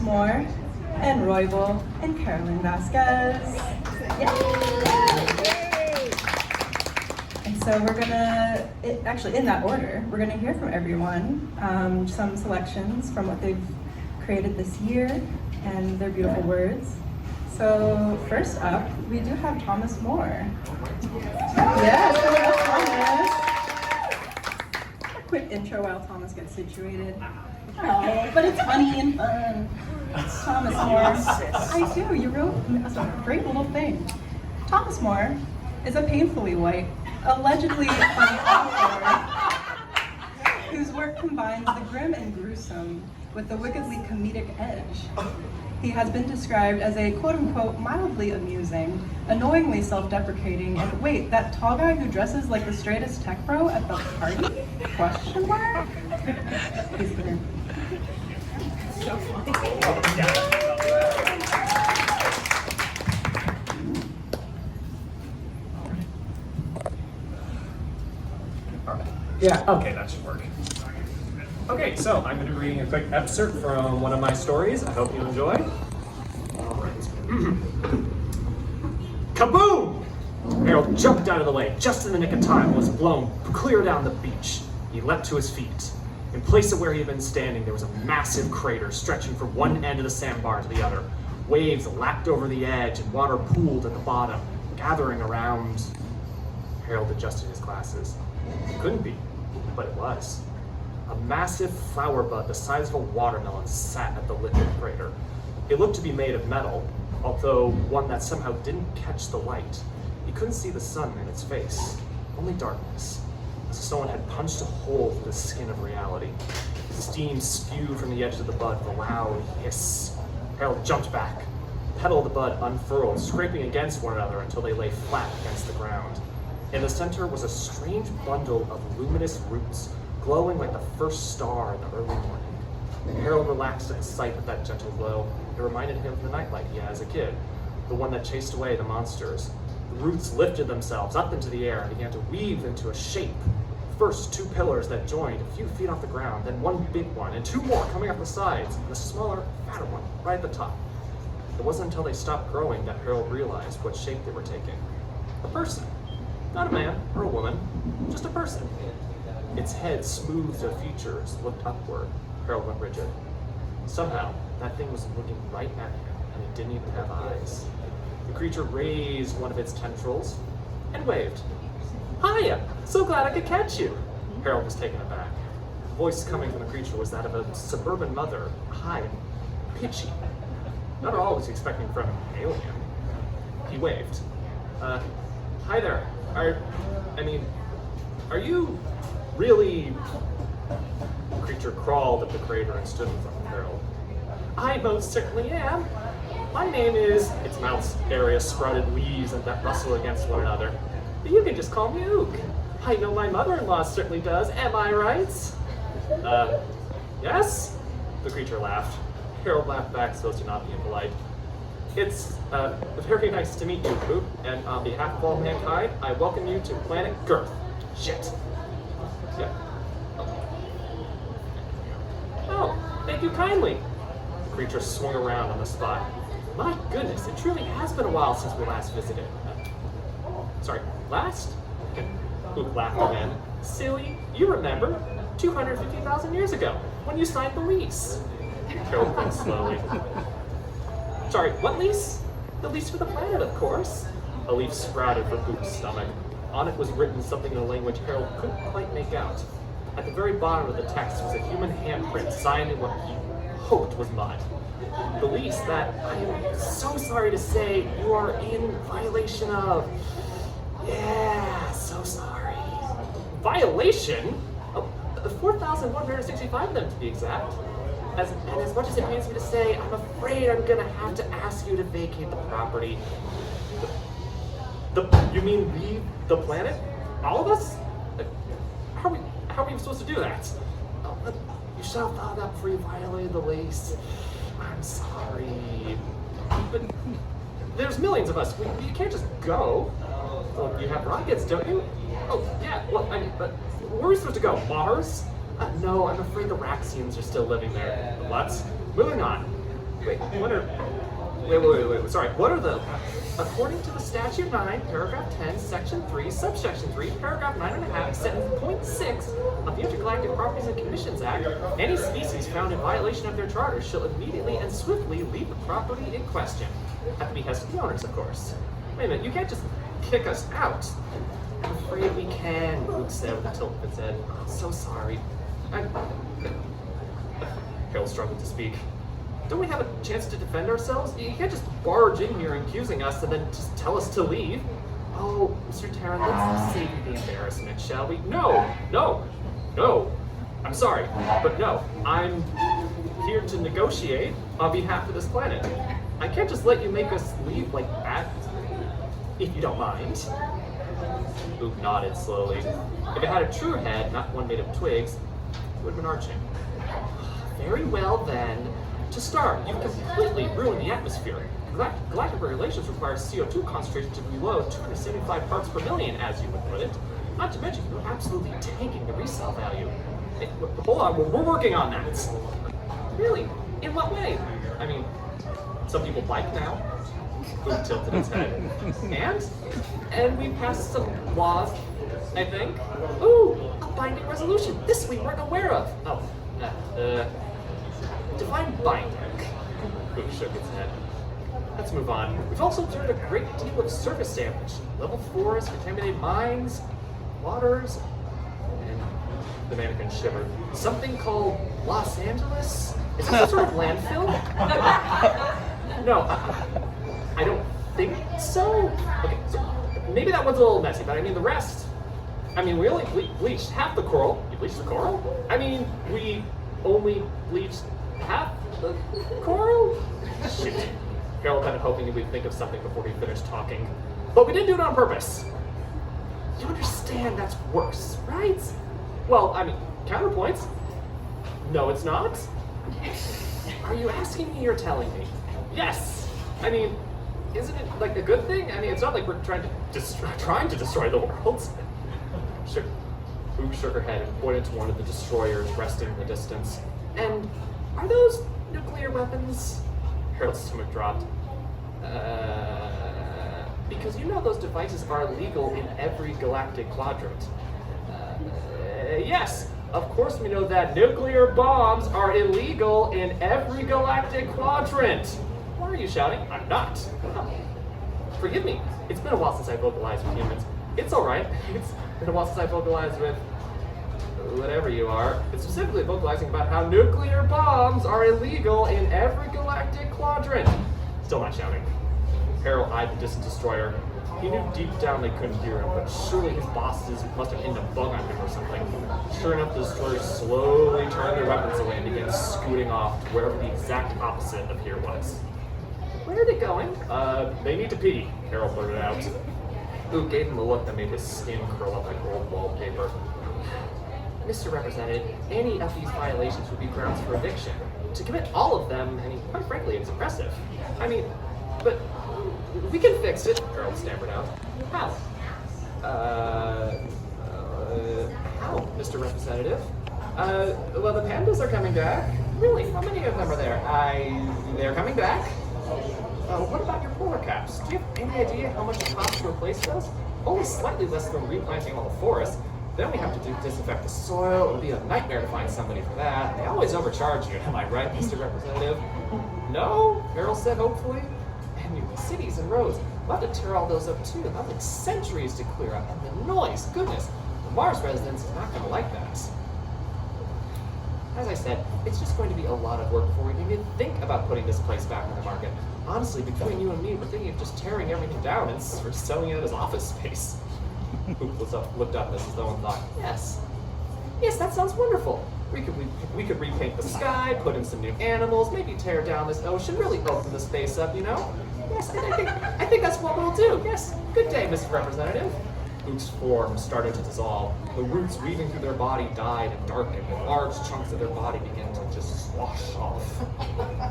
Moore, and Roybal, and Carolyn Vasquez. Yay! And so we're gonna, actually in that order, we're gonna hear from everyone, some selections from what they've created this year and their beautiful words. So first up, we do have Thomas Moore. Yes, Thomas. A quick intro while Thomas gets situated. Oh, but it's funny and fun. It's Thomas Moore. I do, you wrote a great little thing. Thomas Moore is a painfully white, allegedly funny author whose work combines the grim and gruesome with the wickedly comedic edge. He has been described as a quote-unquote mildly amusing, annoyingly self-deprecating, and wait, that tall guy who dresses like the straightest tech bro at the party? Question mark? He's here. So funny. Yeah, okay, that should work. Okay, so I'm going to be reading a quick excerpt from one of my stories. I hope you enjoy. All right. Kaboom! Harold jumped out of the way just in the nick of time and was blown clear down the beach. He leapt to his feet. In place of where he had been standing, there was a massive crater stretching from one end of the sandbar to the other. Waves lapped over the edge and water pooled at the bottom, gathering around. Harold adjusted his glasses. It couldn't be, but it was. A massive flower bud the size of a watermelon sat at the lip of the crater. It looked to be made of metal, although one that somehow didn't catch the light. He couldn't see the sun in its face, only darkness. As if someone had punched a hole through the skin of reality. Steam spewed from the edge of the bud with a loud hiss. Harold jumped back. The petal of the bud unfurled, scraping against one another until they lay flat against the ground. In the center was a strange bundle of luminous roots, glowing like the first star in the early morning. Harold relaxed at the sight of that gentle glow. It reminded him of the nightlight he had as a kid, the one that chased away the monsters. The roots lifted themselves up into the air and began to weave into a shape. First, two pillars that joined a few feet off the ground, then one big one, and two more coming up the sides, and a smaller, fatter one right at the top. It wasn't until they stopped growing that Harold realized what shape they were taking. A person. Not a man or a woman, just a person. Its head smoothed to features, looked upward. Harold went rigid. Somehow, that thing was looking right at him, and it didn't even have eyes. The creature raised one of its tendrils and waved. "Hiya! So glad I could catch you!" Harold was taken aback. The voice coming from the creature was that of a suburban mother, high and pitchy. Not at all was he expecting from an alien. He waved. Hi there. Are you really..." The creature crawled up the crater and stood in front of Harold. "I most certainly am. My name is..." Its mouth's area sprouted leaves and that rustle against one another. "You can just call me Ook. I know my mother-in-law certainly does, am I right?" Yes?" The creature laughed. Harold laughed back so as to not be impolite. "It's very nice to meet you, Ook, and on behalf of all mankind, I welcome you to planet Girth. Shit. Yeah. Oh, thank you kindly." The creature swung around on the spot. "My goodness, it truly has been a while since we last visited." Sorry, last? Ook laughed again. "Silly, you remember, 250,000 years ago, when you signed the lease." Harold blinked slowly. "Sorry, what lease?" "The lease for the planet, of course." A leaf sprouted from Ook's stomach. On it was written something in a language Harold couldn't quite make out. At the very bottom of the text was a human handprint signed in what he hoped was mud. The lease that I am so sorry to say you are in violation of. Yeah, so sorry. Violation? Oh, 4,165 of them to be exact. And as much as it pains me to say, I'm afraid I'm gonna have to ask you to vacate the property. You mean leave the planet? All of us? How are we supposed to do that? Oh, you should have thought of that before you violated the lease. I'm sorry. But there's millions of us. You can't just go. Well, you have rockets, don't you? Oh, yeah. Well, but where are we supposed to go? Mars? No, I'm afraid the Raxians are still living there. The what? Moving on. Sorry, what are the... According to the Statute 9, Paragraph 10, Section 3, Subsection 3, Paragraph 9.5, Sentence .6 of the Intergalactic Properties and Commissions Act, any species found in violation of their charters shall immediately and swiftly leave the property in question. At the behest of the owners, of course. Wait a minute, you can't just kick us out. I'm afraid we can, Luke said with a tilt of his head. I'm so sorry. Harold struggled to speak. Don't we have a chance to defend ourselves? You can't just barge in here accusing us and then just tell us to leave. Oh, Mr. Terran, let's save you the embarrassment, shall we? No! I'm sorry, but no. I'm here to negotiate on behalf of this planet. I can't just let you make us leave like that, if you don't mind. Luke nodded slowly. If it had a true head, not one made of twigs, it would have been arching. Very well then. To start, you've completely ruined the atmosphere. Galactic regulations require CO2 concentration to be below 275 parts per million, as you would put it. Not to mention, you're absolutely tanking the resale value. Hold on, we're working on that. Really? In what way? I mean, some people bike now. Luke tilted his head. And we passed some laws, I think. Ooh, a binding resolution. This we weren't aware of. Define binding. Luke shook his head. Let's move on. We've also observed a great deal of surface damage. Level 4s, contaminated mines, waters, and the mannequin shivered. Something called Los Angeles? Is this some sort of landfill? No, I don't think so. Okay, so maybe that one's a little messy, but I mean the rest. I mean, we only bleached half the coral. You bleached the coral? I mean, we only bleached half the coral? Shoot. Harold had been hoping we'd think of something before we finished talking. But we didn't do it on purpose. You understand that's worse, right? Well, I mean, counterpoints. No, it's not. Are you asking me or telling me? Yes. I mean, isn't it like a good thing? I mean, it's not like we're trying to destroy the world. Luke shook her head and pointed to one of the destroyers resting in the distance. And are those nuclear weapons? Harold's stomach dropped. Because you know those devices are illegal in every galactic quadrant. Yes, of course we know that nuclear bombs are illegal in every galactic quadrant. Why are you shouting? I'm not. Forgive me. It's been a while since I vocalized with humans. It's alright. It's been a while since I vocalized with whatever you are. It's specifically vocalizing about how nuclear bombs are illegal in every galactic quadrant. Still not shouting. Harold eyed the distant destroyer. He knew deep down they couldn't hear him, but surely his bosses must have pinned a bug on him or something. Sure enough, the destroyer slowly turned their weapons away and began scooting off to wherever the exact opposite of here was. Where are they going? They need to pee, Harold blurted out. Luke gave him a look that made his skin curl up like old wallpaper. Mr. Representative, any of these violations would be grounds for eviction. To commit all of them, I mean, quite frankly, it's impressive. I mean, but we can fix it, Harold stammered out. How? How, Mr. Representative? Well, the pandas are coming back. Really? How many of them are there? They're coming back? What about your polar caps? Do you have any idea how much it costs to replace those? Only slightly less than replanting all the forests. Then we have to disinfect the soil. It would be a nightmare to find somebody for that. They always overcharge you, am I right, Mr. Representative? No, Harold said hopefully. And new cities and roads. We'll have to tear all those up too. That'll take centuries to clear up. And the noise, goodness. The Mars residents are not going to like that. As I said, it's just going to be a lot of work before we can even think about putting this place back on the market. Honestly, between you and me, we're thinking of just tearing everything down and sort of selling it as office space. Hoop looked up as though and thought, yes, that sounds wonderful. We could repaint the sky, put in some new animals, maybe tear down this ocean, really open the space up, you know? Yes, I think that's what we'll do. Yes, good day, Mr. Representative. Luke's form started to dissolve. The roots weaving through their body died and darkened, and large chunks of their body began to just slosh off.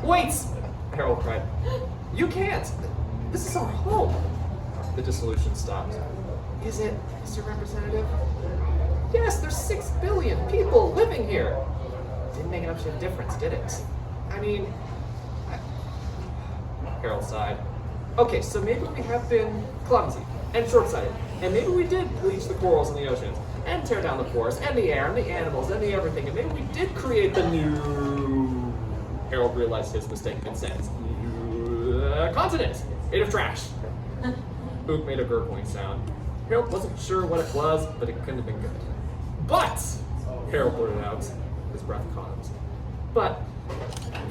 Wait! Harold cried. You can't! This is our home! The dissolution stopped. Is it, Mr. Representative? Yes, there's 6 billion people living here! Didn't make much of a difference, did it? I mean, Harold sighed. Okay, so maybe we have been clumsy and short-sighted, and maybe we did bleach the corals in the oceans, and tear down the forests, and the air, and the animals, and the everything, and maybe we did create the new... Harold realized his mistaken sense. Continent, made of trash. Ook made a gurgling sound. Harold wasn't sure what it was, but it couldn't have been good. But, Harold blurted out, his breath caught. But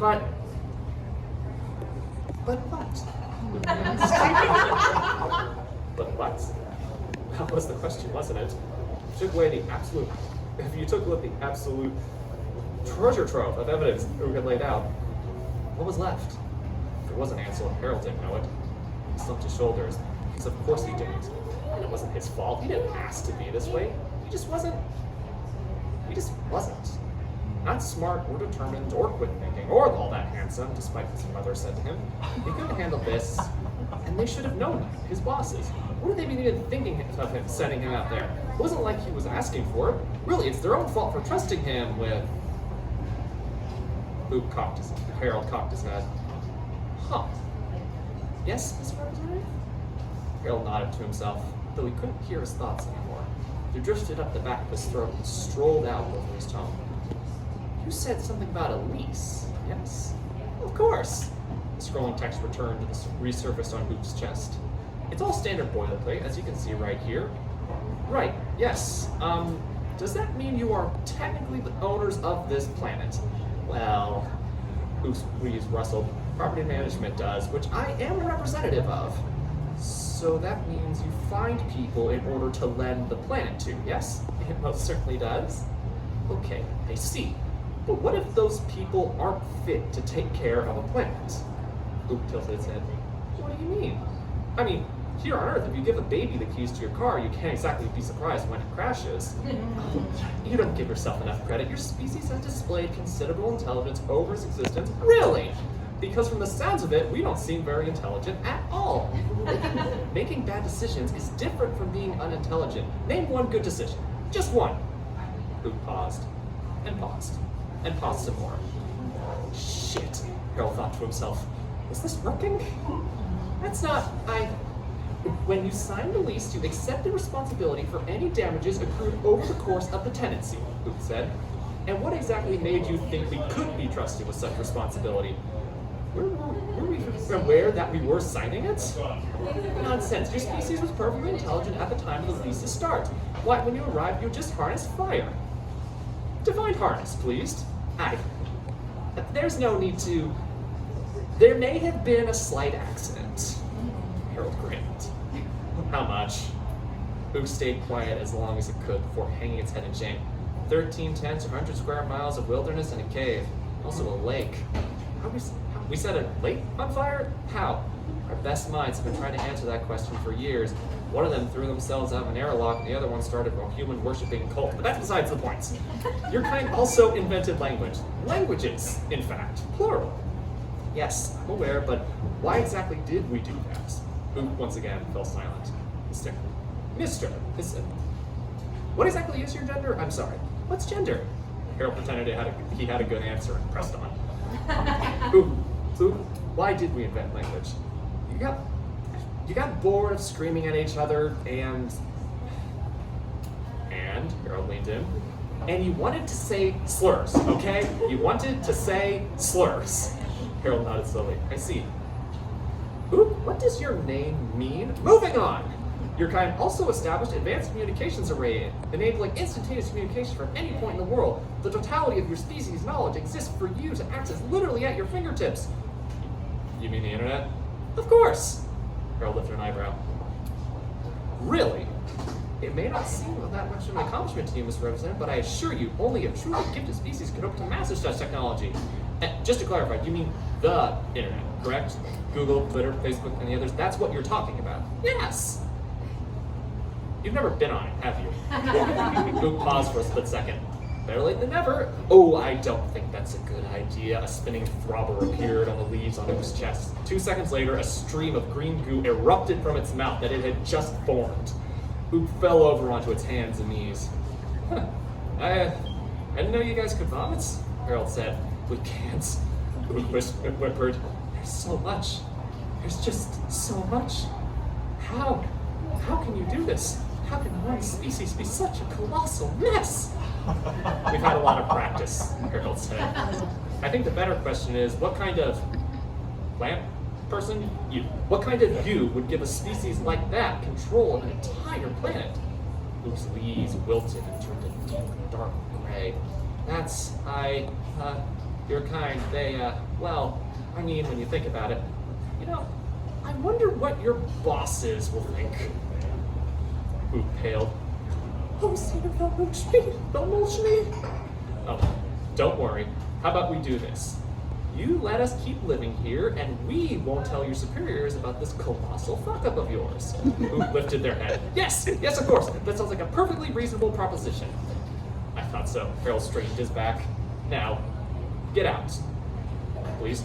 what? But what? That was the question, wasn't it? If you took away the absolute treasure trove of evidence Ook had laid out, what was left? There was an answer, Harold didn't know it. He slumped his shoulders, because of course he didn't. And it wasn't his fault. He didn't ask to be this way. He just wasn't. Not smart or determined or quick thinking or all that handsome, despite what his mother said to him. He couldn't handle this, and they should have known that, his bosses. What had they been even thinking of him, sending him out there? It wasn't like he was asking for it. Really, it's their own fault for trusting him with... Harold cocked his head. Huh. Yes, Mr. Representative? Harold nodded to himself, though he couldn't hear his thoughts anymore. They drifted up the back of his throat and strolled out over his tongue. You said something about a lease, yes? Of course. The scrolling text returned to the resurfaced on Ook's chest. It's all standard boilerplate, as you can see right here. Right, yes. Does that mean you are technically the owners of this planet? Well, Ook's wheeze rustled. Property management does, which I am a representative of. So that means you find people in order to lend the planet to, yes? It most certainly does. Okay, I see. But what if those people aren't fit to take care of a planet? Ook tilted his head. What do you mean? I mean, here on Earth, if you give a baby the keys to your car, you can't exactly be surprised when it crashes. You don't give yourself enough credit. Your species has displayed considerable intelligence over its existence. Really? Because from the sounds of it, we don't seem very intelligent at all. Making bad decisions is different from being unintelligent. Name one good decision. Just one. Ook paused. And paused. And paused some more. Shit, Harold thought to himself. Is this working? That's not... When you sign the lease, you accept the responsibility for any damages accrued over the course of the tenancy, Ook said. And what exactly made you think we could be trusted with such responsibility? Were we aware that we were signing it? Nonsense. Your species was perfectly intelligent at the time of the lease's start. Why, when you arrived, you just harnessed fire. Define harness, please. There's no need to... There may have been a slight accident. Harold grinned. How much? Ook stayed quiet as long as it could before hanging its head in shame. 13 tenths or 100 square miles of wilderness and a cave. Also a lake. We set a lake on fire? How? Our best minds have been trying to answer that question for years. One of them threw themselves out of an airlock, and the other one started a human-worshipping cult. But that's besides the point. Your kind also invented language. Languages, in fact. Plural. Yes, I'm aware, but why exactly did we do that? Ook once again fell silent. Mister, what exactly is your gender? I'm sorry. What's gender? Harold pretended he had a good answer and pressed on. Ook, why did we invent language? You got bored of screaming at each other and Harold leaned in, and you wanted to say slurs, okay? You wanted to say slurs. Harold nodded slowly. I see. Ook, what does your name mean? Moving on! Your kind also established advanced communications array, enabling instantaneous communication from any point in the world. The totality of your species' knowledge exists for you to access literally at your fingertips. You mean the internet? Of course! Harold lifted an eyebrow. Really? It may not seem that much of an accomplishment to you, Mr. Representative, but I assure you, only a truly gifted species could hope to master such technology. And just to clarify, you mean the internet, correct? Google, Twitter, Facebook, and the others, that's what you're talking about. Yes! You've never been on it, have you? Ook paused for a split second. Better late than never. Oh, I don't think that's a good idea. A spinning throbber appeared on the leaves on Ook's chest. 2 seconds later, a stream of green goo erupted from its mouth that it had just formed. Ook fell over onto its hands and knees. Huh. I didn't know you guys could vomit, Harold said. We can't. Ook whimpered. There's so much. There's just so much. How can you do this? How can one species be such a colossal mess? We've had a lot of practice, Harold said. I think the better question is, what kind of plant person? You. What kind of you would give a species like that control of an entire planet? Whose leaves wilted and turned a deep, dark gray. Your kind, well, I mean, when you think about it, I wonder what your bosses will think. Who paled? Oh, Cedar, they'll mulch me. Oh, don't worry. How about we do this? You let us keep living here, and we won't tell your superiors about this colossal fuck-up of yours. Who lifted their head? Yes, of course. That sounds like a perfectly reasonable proposition. I thought so. Harold straightened his back. Now, get out. Please.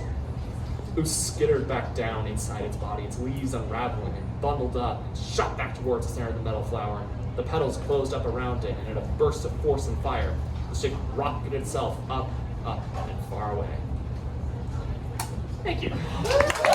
Who skittered back down inside its body, its leaves unraveling and bundled up and shot back towards the center of the metal flower. The petals closed up around it, and in a burst of force and fire, the shape rocketed itself up, and far away. Thank you.